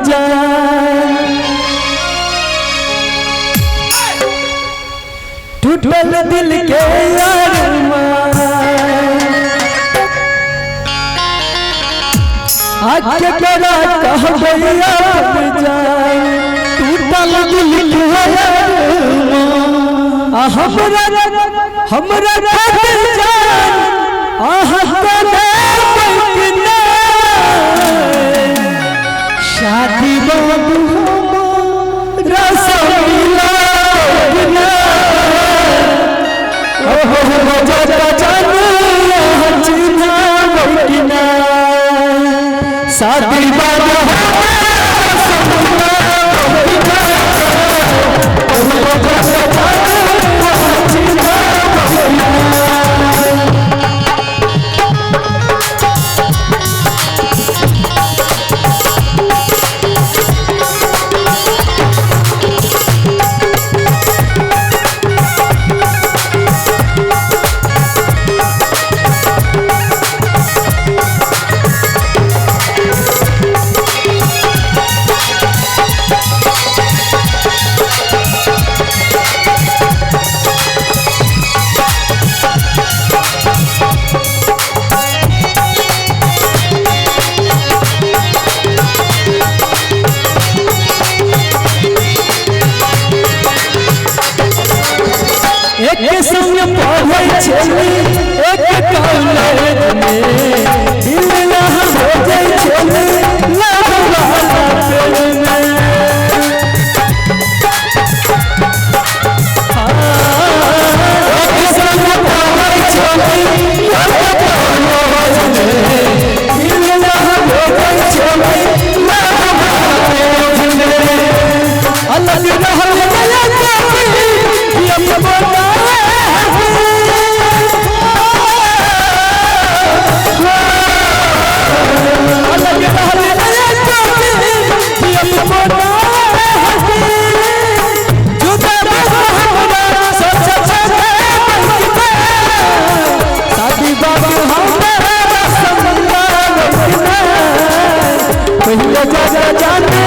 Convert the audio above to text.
जाए टूटल दिल के आज करा कहबैया जाए टूटल दिल के हमरा जान शादी बाबू रसमिला शादी बाबू एक संग पढ़े छली एक कॉलेज में दिल ना हो जाए छली लगवा दिल में एक संग पढ़े छली एक कॉलेज में दिल ना हो जाए छली लगवा दिल में अलग रहल गया ये बोला जाने